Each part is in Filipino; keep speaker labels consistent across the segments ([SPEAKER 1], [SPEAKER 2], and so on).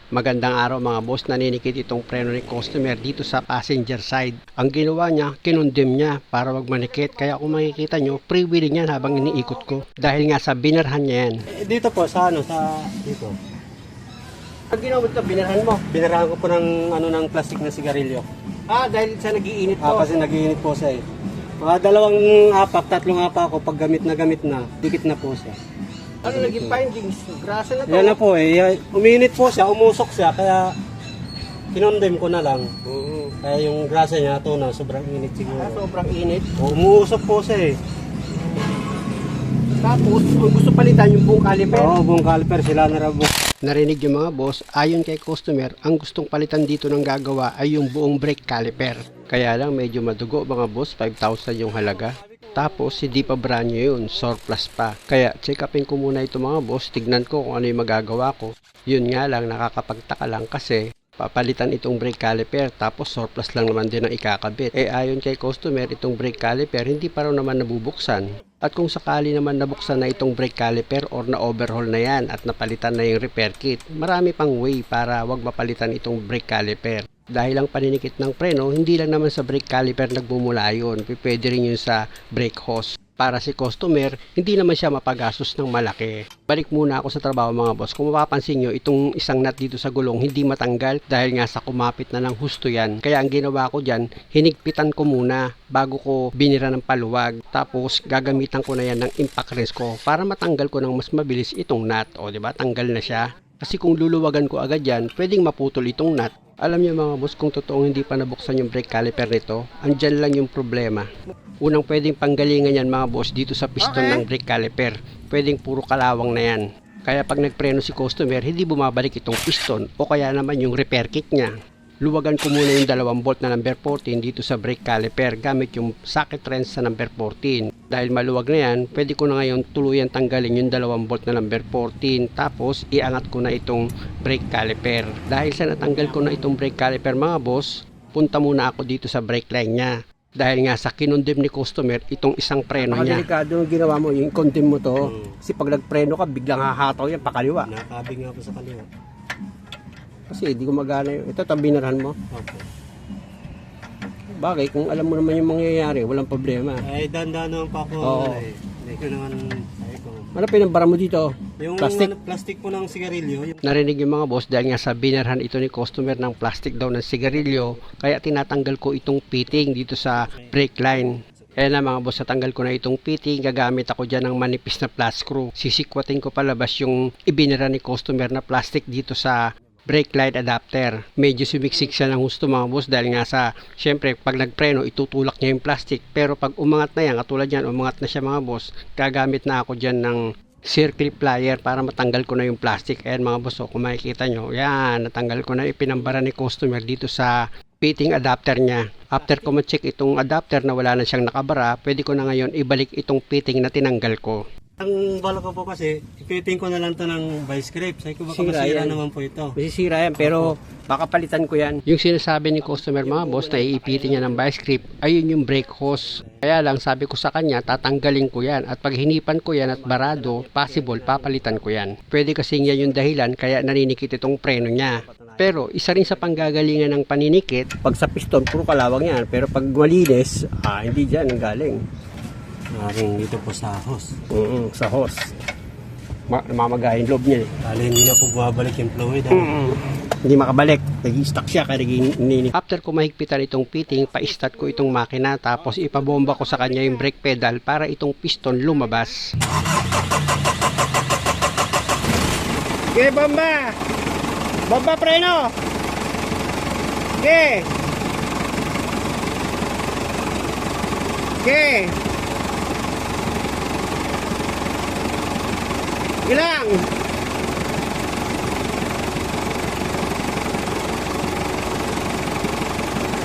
[SPEAKER 1] Magandang araw mga boss, naninikit itong preno ni customer dito sa passenger side. Ang ginawa niya, kinondem niya para wag manikit. Kaya kung makikita nyo, free wheeling yan habang iniikot ko. Dahil nga sa binarhan niya yan.
[SPEAKER 2] Dito po, sa dito.
[SPEAKER 1] Ang ginawa mo ito, binarhan mo?
[SPEAKER 2] Binarahan ko po ng plastic na sigarilyo.
[SPEAKER 1] Dahil sa nagiinit po.
[SPEAKER 2] Kasi nagiinit po siya eh. Dalawang apak, tatlong apak ko, pag gamit na, dikit na po siya.
[SPEAKER 1] Ano naging findings? Grasa na to.
[SPEAKER 2] Yan na po eh. Uminit po siya, umusok siya, kaya kinondem ko na lang. Kaya yung grasa niya, ito na, sobrang init siguro.
[SPEAKER 1] Sobrang init.
[SPEAKER 2] Umuusok po siya eh.
[SPEAKER 1] Tapos, kung gusto palitan yung buong caliper.
[SPEAKER 2] Oo, buong caliper, sila na rabo.
[SPEAKER 1] Narinig yung mga boss, ayon kay customer, ang gustong palitan dito ng gagawa ay yung buong brake caliper. Kaya lang medyo madugo mga boss, 5,000 yung halaga. Tapos hindi pa brand new yun, surplus pa. Kaya check upin ko muna ito mga boss, tignan ko kung ano yung magagawa ko. Yun nga lang, nakakapagtaka lang kasi papalitan itong brake caliper tapos surplus lang naman din ang ikakabit. Ayon kay customer, itong brake caliper hindi pa raw naman nabubuksan. At kung sakali naman nabuksan na itong brake caliper or na overhaul na yan at napalitan na yung repair kit, marami pang way para wag mapalitan itong brake caliper. Dahil ang paninikit ng preno, hindi lang naman sa brake caliper nagmumula yun, pwede rin yun sa brake hose. Para si customer, hindi naman siya mapagastos ng malaki. Balik muna ako sa trabaho mga boss. Kung mapapansin nyo, itong isang nut dito sa gulong hindi matanggal dahil nga sa kumapit na ng husto yan. Kaya ang ginawa ko dyan, hinigpitan ko muna bago ko binira ng paluwag. Tapos gagamitan ko na yan ng impact wrench ko para matanggal ko ng mas mabilis itong nut. O diba, tanggal na siya. Kasi kung luluwagan ko agad yan, pwedeng maputol itong nut. Alam niyo mga boss, kung totoong hindi pa nabuksan yung brake caliper nito, andyan lang yung problema. Unang pwedeng panggalingan yan mga boss dito sa piston ng brake caliper. Pwedeng puro kalawang na yan. Kaya pag nagpreno si customer, hindi bumabalik itong piston o kaya naman yung repair kit niya. Luwagan ko muna yung 2 bolt na number 14 dito sa brake caliper gamit yung socket wrench sa number 14. Dahil maluwag na yan, pwede ko na ngayon tuluyan tanggalin yung 2 bolt na number 14 tapos iangat ko na itong brake caliper. Dahil sa natanggal ko na itong brake caliper mga boss, punta muna ako dito sa brake line niya. Dahil nga sa kinondem ni customer itong isang preno niya.
[SPEAKER 2] Delikado yung ginawa mo, yung condemn mo to.
[SPEAKER 1] Kasi pag nagpreno ka, biglang hahataw yan pakaliwa.
[SPEAKER 2] Nakabing nga po sa kaliwa.
[SPEAKER 1] Kasi hindi gumagana yun. Ito, binarhan mo.
[SPEAKER 2] Opo.
[SPEAKER 1] Bagay, kung alam mo naman yung mangyayari, walang problema.
[SPEAKER 2] Ay, dahan-dahan naman pa ako.
[SPEAKER 1] Oo.
[SPEAKER 2] Hindi ko naman, sabi ko.
[SPEAKER 1] Ano pinambara mo dito?
[SPEAKER 2] Yung
[SPEAKER 1] Plastic?
[SPEAKER 2] Plastic po ng sigarilyo.
[SPEAKER 1] Narinig yung mga boss dahil nga sa binarhan ito ni customer ng plastic daw ng sigarilyo, kaya tinatanggal ko itong fitting dito sa brake line. Kaya na mga boss, natanggal ko na itong fitting, gagamit ako dyan ng manipis na flat screw. Sisikwatin ko palabas yung ibinara ni customer na plastic dito sa brake light adapter. Medyo sumiksik siya ng husto mga boss dahil nga sa, syempre pag nagpreno itutulak niya yung plastic, pero pag umangat na yan, katulad yan, umangat na siya mga boss, gagamit na ako dyan ng circle plier para matanggal ko na yung plastic. Ayan mga boss, kung makikita nyo, yan, natanggal ko na ipinambara ni customer dito sa fitting adapter niya. After ko ma-check itong adapter na wala na siyang nakabara, pwede ko na ngayon ibalik itong fitting na tinanggal ko.
[SPEAKER 2] Ang bala ko po kasi, ipiting ko na lang to ng vice grip. Sabi ko baka
[SPEAKER 1] Sira
[SPEAKER 2] masira
[SPEAKER 1] yan.
[SPEAKER 2] naman po ito.
[SPEAKER 1] Masisira yan, pero baka palitan ko yan. Yung sinasabi ni customer mga boss na iipitin niya ng vice grip, ayun yung brake hose. Kaya lang sabi ko sa kanya, tatanggalin ko yan. At pag hinipan ko yan at barado, possible, papalitan ko yan. Pwede kasing yan yung dahilan kaya naninikit itong preno niya. Pero isa rin sa panggagalingan ng paninikit, pag sa piston, puro kalawang yan. Pero pag malinis, hindi dyan ang galing.
[SPEAKER 2] Maring dito po sa hose.
[SPEAKER 1] Sa hose. Mamagahin loob niya eh.
[SPEAKER 2] Kali hindi na po bumabalik yung fluid.
[SPEAKER 1] Hindi makabalik, nag-i-stuck siya kaya nag-i. After ko mahigpitan itong fitting, pa-start ko itong makina tapos ipabomba ko sa kanya yung brake pedal para itong piston lumabas. Okay, bomba! Bomba preno! Okay! Okay! Ilang!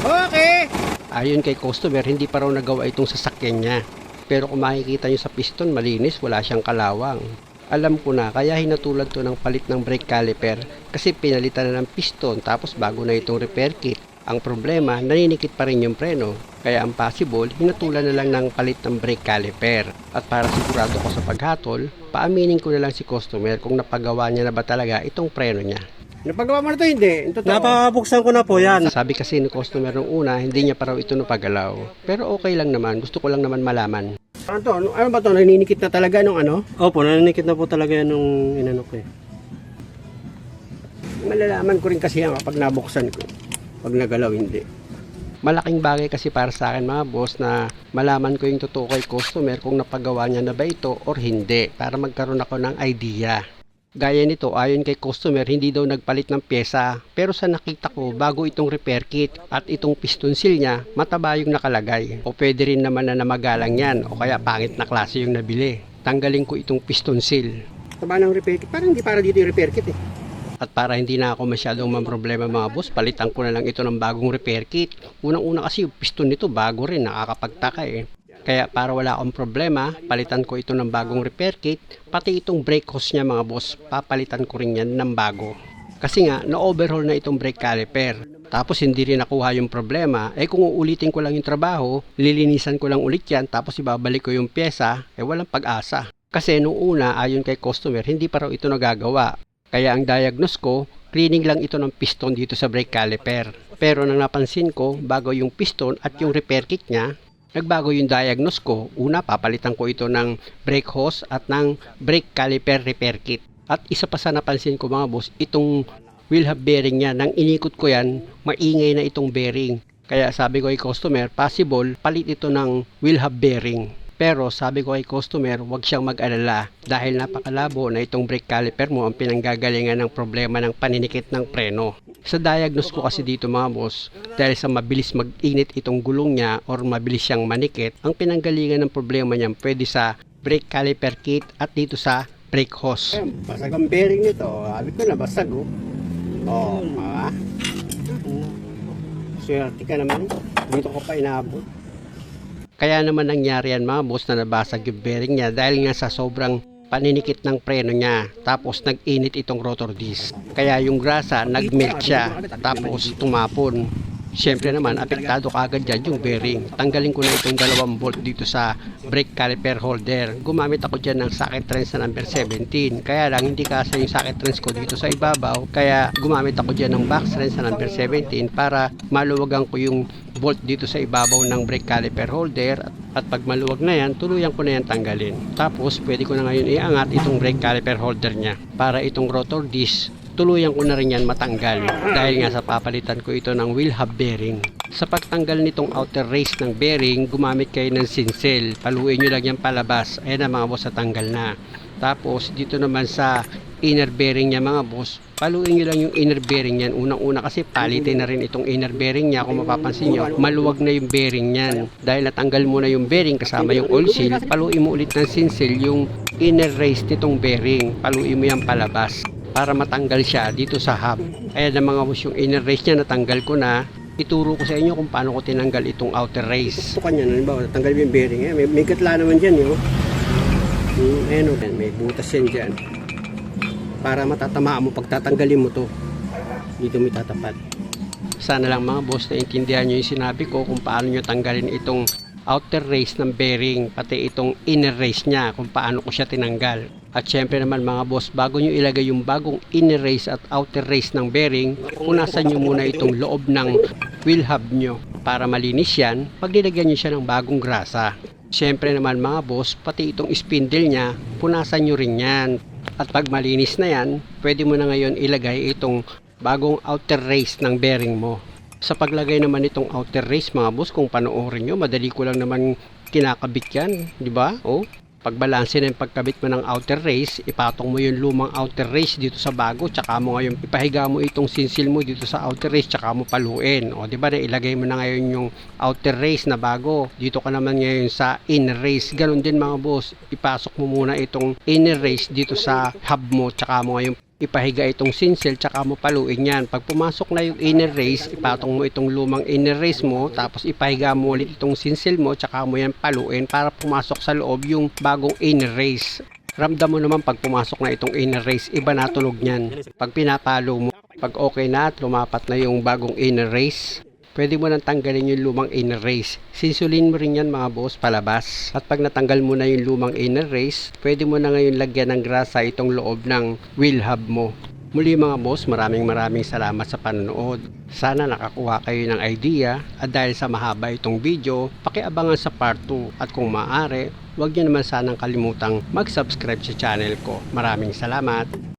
[SPEAKER 1] Okay! Ayon kay customer, hindi pa raw nagawa itong sasakyan niya. Pero kung makikita nyo sa piston, malinis, wala siyang kalawang. Alam ko na, kaya hinatulad to ng palit ng brake caliper kasi pinalitan na ng piston tapos bago na itong repair kit. Ang problema, naninikit pa rin yung preno. Kaya ang possible, hinatulan na lang ng palit ng brake caliper. At para sigurado ko sa paghatol, paaminin ko na lang si customer kung napagawa niya na ba talaga itong preno niya. Napagawa mo na to, hindi? Ito
[SPEAKER 2] Napabuksan ko na po yan.
[SPEAKER 1] Sabi kasi ni customer nung una, hindi niya pa raw ito napagalaw. Pero okay lang naman, gusto ko lang naman malaman. Ano ba to? Naninikit na talaga nung ano?
[SPEAKER 2] Opo, nananikit na po talaga yan nung inano ko eh.
[SPEAKER 1] Malalaman ko rin kasi yan kapag nabuksan ko. Pag nagalaw, hindi. Malaking bagay kasi para sa akin mga boss na malaman ko yung totoo kay customer kung napagawa niya na ba ito or hindi para magkaroon ako ng idea. Gaya nito, ayon kay customer, hindi daw nagpalit ng pyesa. Pero sa nakita ko, bago itong repair kit at itong piston seal niya, mataba yung nakalagay. O pwede rin naman na namagalang yan o kaya pangit na klase yung nabili. Tanggalin ko itong piston seal. Taba ng repair kit? Parang hindi para dito yung repair kit eh. At para hindi na ako masyadong mamroblema mga boss, palitan ko na lang ito ng bagong repair kit. Unang-una kasi yung piston nito bago rin, nakakapagtaka eh. Kaya para wala akong problema, palitan ko ito ng bagong repair kit, pati itong brake hose niya mga boss, papalitan ko rin yan ng bago. Kasi nga, na-overhaul na itong brake caliper. Tapos hindi rin nakuha yung problema, kung uulitin ko lang yung trabaho, lilinisan ko lang ulit yan, tapos ibabalik ko yung pyesa, walang pag-asa. Kasi nung una, ayon kay customer, hindi pa raw ito nagagawa. Kaya ang diagnose ko, cleaning lang ito ng piston dito sa brake caliper. Pero nang napansin ko, bago yung piston at yung repair kit niya, nagbago yung diagnose ko. Una, papalitan ko ito ng brake hose at ng brake caliper repair kit. At isa pa sa napansin ko mga boss, itong wheel hub bearing niya, nang inikot ko yan, maingay na itong bearing. Kaya sabi ko kay customer, possible, palit ito ng wheel hub bearing. Pero sabi ko kay customer, huwag siyang mag-alala dahil napakalabo na itong brake caliper mo ang pinanggagalingan ng problema ng paninikit ng preno. Sa diagnose ko kasi dito mga boss, dahil sa mabilis mag-init itong gulong niya or mabilis siyang manikit, ang pinanggalingan ng problema niya pwede sa brake caliper kit at dito sa brake hose. Basag ang bearing nito, sabi ko na basag oh. Oh, swerte ka naman, dito ko pa inaabot. Kaya naman nangyari yan mga boss na nabasag yung bearing niya dahil nga sa sobrang paninikit ng preno niya. Tapos nag-init itong rotor disc. Kaya yung grasa nag-melt siya. Tapos tumapon. Siyempre naman apektado kagad dyan yung bearing. Tanggalin ko na itong 2 bolt dito sa brake caliper holder. Gumamit ako dyan ng socket wrench na number 17. Kaya lang hindi kasi yung socket wrench ko dito sa ibabaw. Kaya gumamit ako dyan ng box wrench na number 17 para maluwagan ko yung bolt dito sa ibabaw ng brake caliper holder. At pag maluwag na yan, tuluyan ko na yan tanggalin. Tapos pwede ko na ngayon iangat itong brake caliper holder nya para itong rotor disc tuluyan ko na rin yan matanggal dahil nga sa papalitan ko ito ng wheel hub bearing. Sa pagtanggal nitong outer race ng bearing, gumamit kayo ng sinsel. Paluin nyo lang yan palabas. Ayan na mga boss, natanggal na. Tapos dito naman sa inner bearing niya mga boss, paluin nyo lang yung inner bearing yan. Unang-una kasi palitin na rin itong inner bearing niya. Kung mapapansin nyo, maluwag na yung bearing niyan. Dahil natanggal mo na yung bearing kasama yung oil seal, paluin mo ulit ng sinsel yung inner race nitong bearing. Paluin mo yan palabas para matanggal siya dito sa hub. Kaya na mga boss, yung inner race niya natanggal ko na. Ituro ko sa inyo kung paano ko tinanggal itong outer race. Ito kanya, halimbawa, natanggal yung bearing. May katla naman dyan yun. Ayan o, may butas yan dyan. Para matatamaan mo pag tatanggalin mo to. Dito may tatapat. Sana lang mga boss na intindihan nyo yung sinabi ko kung paano nyo tanggalin itong outer race ng bearing, pati itong inner race niya, kung paano ko siya tinanggal. At syempre naman mga boss, bago nyo ilagay yung bagong inner race at outer race ng bearing, punasan nyo muna itong loob ng wheel hub nyo. Para malinis yan, pag nilagyan nyo siya ng bagong grasa. Syempre naman mga boss, pati itong spindle niya, punasan nyo rin yan. At pag malinis na yan, pwede mo na ngayon ilagay itong bagong outer race ng bearing mo. Sa paglagay naman itong outer race mga boss, kung panoorin nyo, madali ko lang naman kinakabit yan, di ba? Oh, pagbalanse na yung pagkabit mo ng outer race, ipatong mo yung lumang outer race dito sa bago, tsaka mo ngayon ipahiga mo itong sinsil mo dito sa outer race, tsaka mo paluin. O di ba, ilagay mo na ngayon yung outer race na bago. Dito ka naman ngayon sa inner race. Ganon din mga boss, ipasok mo muna itong inner race dito sa hub mo, tsaka mo ngayon ipahiga itong sinsel, tsaka mo paluin yan. Pag pumasok na yung inner race, ipatong mo itong lumang inner race mo, tapos ipahiga mo ulit itong sinsel mo, tsaka mo yan paluin para pumasok sa loob yung bagong inner race. Ramdam mo naman pag pumasok na itong inner race, iba na tunog niyan. Pag pinapalo mo, pag okay na at lumapat na yung bagong inner race, pwede mo nang tanggalin yung lumang inner race. Sinsulin mo rin yan mga boss palabas. At pag natanggal mo na yung lumang inner race, pwede mo na ngayon lagyan ng grasa itong loob ng wheel hub mo. Muli mga boss, maraming salamat sa panonood. Sana nakakuha kayo ng idea at dahil sa mahaba itong video, pakiabangan sa part 2 at kung maaari, huwag niyo naman sanang kalimutang mag-subscribe sa channel ko. Maraming salamat!